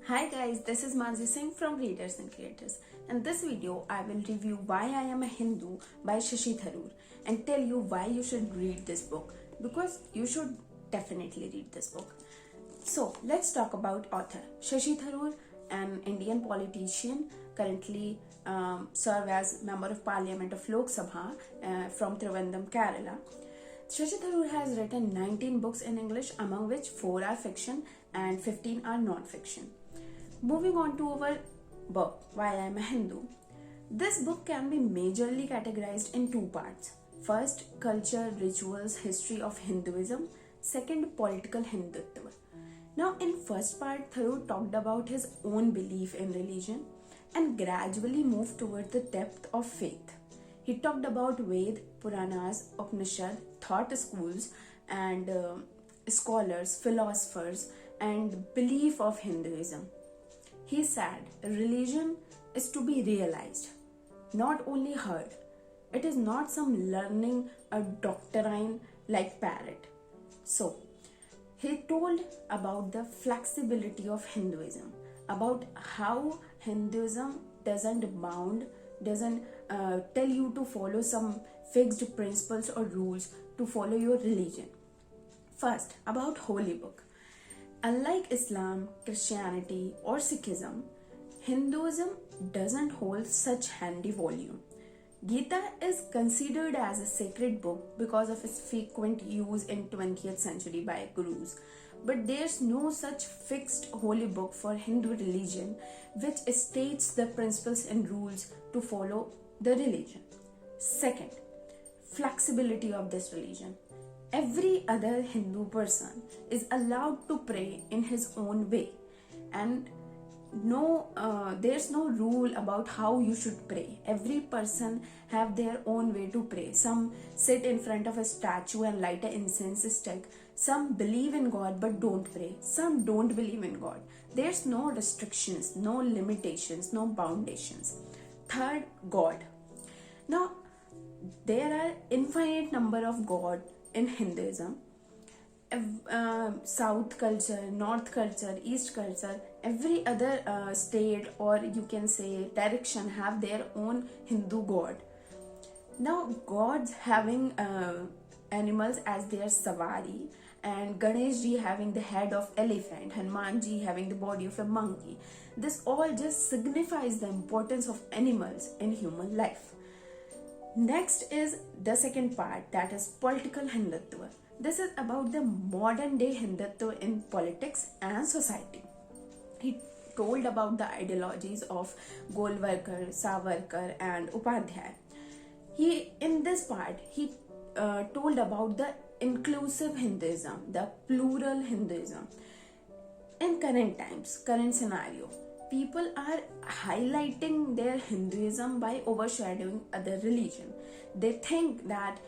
Hi guys, this is Mansi Singh from Readers and Creators. In this video, I will review Why I Am a Hindu by Shashi Tharoor and tell you why you should read this book, because you should definitely read this book. So let's talk about author. Shashi Tharoor, an Indian politician, currently serve as Member of Parliament of Lok Sabha from Trivandrum, Kerala. Shashi Tharoor has written 19 books in English, among which 4 are fiction and 15 are non-fiction. Moving on to our book, Why I Am a Hindu. This book can be majorly categorized in 2 parts. First, culture, rituals, history of Hinduism. Second, political Hindutva. Now, in first part, Tharoor talked about his own belief in religion and gradually moved toward the depth of faith. He talked about Ved, Puranas, Upanishad, thought schools, and scholars, philosophers, and belief of Hinduism. He said religion is to be realized, not only heard. It is not some learning a doctrine like parrot. So, he told about the flexibility of Hinduism, about how Hinduism doesn't tell you to follow some fixed principles or rules to follow your religion. First, about Holy Book. Unlike Islam, Christianity, or Sikhism, Hinduism doesn't hold such handy volume. Gita is considered as a sacred book because of its frequent use in 20th century by gurus. But there's no such fixed holy book for Hindu religion which states the principles and rules to follow the religion. Second, flexibility of this religion. Every other Hindu person is allowed to pray in his own way, and there's no rule about how you should pray. Every person have their own way to pray. Some sit in front of a statue and light an incense stick. Some believe in God but don't pray. Some don't believe in God. There's no restrictions, no limitations, no foundations. Third, God. Now, there are infinite number of God in Hinduism. South culture, North culture, East culture, every other state, or you can say direction, have their own Hindu god. Now, gods having animals as their savari, and Ganesh ji having the head of elephant, Hanuman ji having the body of a monkey. This all just signifies the importance of animals in human life. Next is the second part, that is political Hindutva. This is about the modern day Hindutva in politics and society. He told about the ideologies of Golwalkar, Savarkar, and Upadhyay. In this part, he told about the inclusive Hinduism, the plural Hinduism. In current times, current scenario, people are highlighting their Hinduism by overshadowing other religion. They think that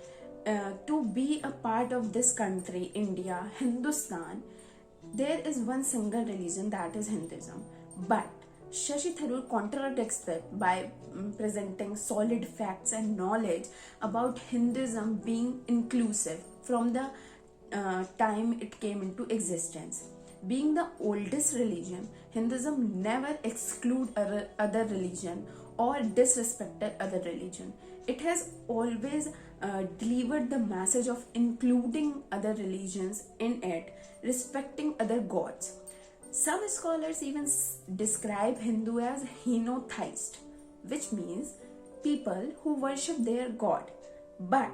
to be a part of this country, India, Hindustan, there is one single religion, that is Hinduism. But Shashi Tharoor contradicts that by presenting solid facts and knowledge about Hinduism being inclusive from the time it came into existence. Being the oldest religion, Hinduism never exclude other religion or disrespected other religion. It has always delivered the message of including other religions in it, respecting other gods. Some scholars even describe Hindu as henotheist, which means people who worship their god but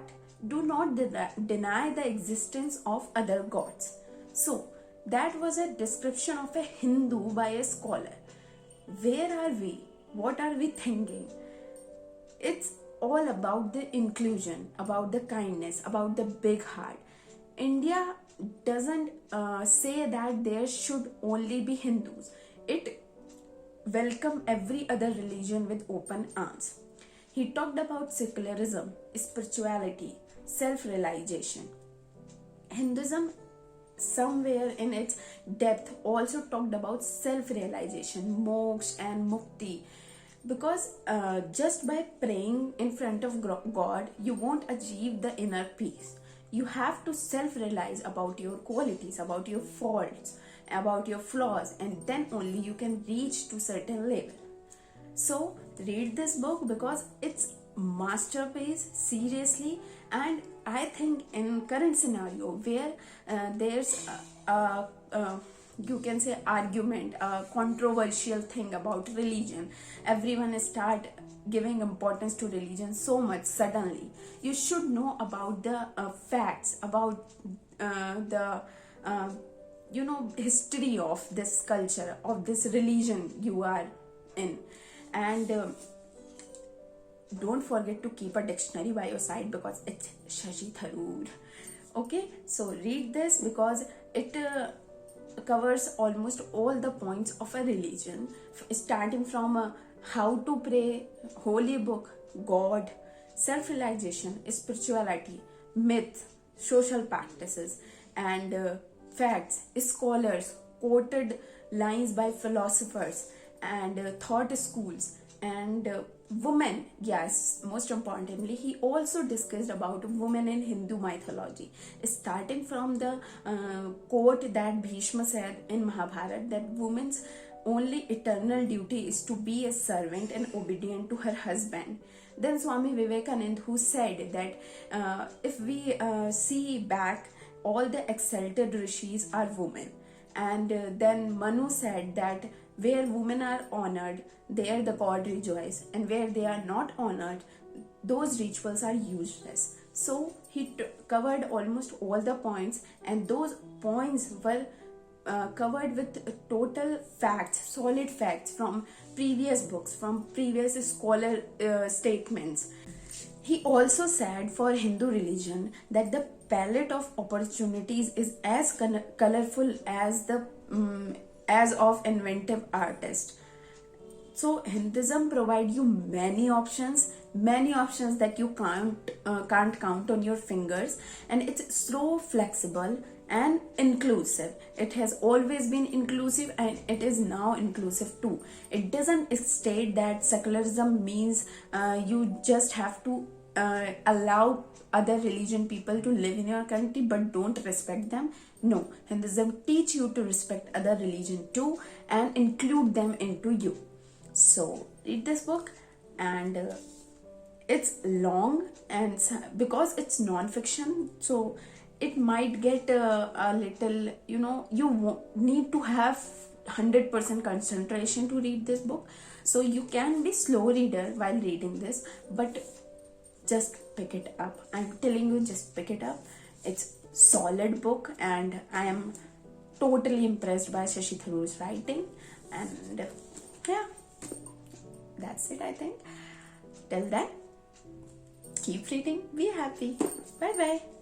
do not deny the existence of other gods. So, that was a description of a Hindu by a scholar. Where are we? What are we thinking? It's all about the inclusion, about the kindness, about the big heart. India doesn't say that there should only be Hindus. It welcomes every other religion with open arms. He talked about secularism, spirituality, self-realization. Hinduism, somewhere in its depth, also talked about self-realization, moksha and mukti, because just by praying in front of God you won't achieve the inner peace. You have to self-realize about your qualities, about your faults. about your flaws, and then only you can reach to certain level. So read this book because it's masterpiece, seriously. And I think in current scenario where there's you can say argument, a controversial thing about religion, everyone start giving importance to religion so much suddenly. You should know about the facts, about the history of this culture, of this religion you are in. And don't forget to keep a dictionary by your side because it's Shashi Tharoor. Okay, so read this because it covers almost all the points of a religion, starting from how to pray, holy book, God, self-realization, spirituality, myth, social practices, and facts, scholars, quoted lines by philosophers, and thought schools, and women. Yes, most importantly, he also discussed about women in Hindu mythology, starting from the quote that Bhishma said in Mahabharata, that woman's only eternal duty is to be a servant and obedient to her husband. Then Swami Vivekananda, who said that if we see back, all the exalted rishis are women. And then Manu said that where women are honored, there the god rejoices, and where they are not honored, those rituals are useless. So he covered almost all the points, and those points were covered with total facts, solid facts from previous books, from previous scholar statements. He also said for Hindu religion that the palette of opportunities is as colorful as the as of inventive artist. So Hinduism provide you many options that you can't count on your fingers, and it's so flexible and inclusive. It has always been inclusive, and it is now inclusive too. It doesn't state that secularism means you just have to allow other religion people to live in your country but don't respect them. No, Hinduism teach you to respect other religion too and include them into you. So read this book, and it's long, and because it's non-fiction, so it might get a little, you need to have 100% concentration to read this book. So you can be slow reader while reading this, but just pick it up. I'm telling you, just pick it up. It's solid book, and I am totally impressed by Shashi Tharoor's writing. And yeah, that's it, I think. Till then, keep reading, be happy. Bye bye.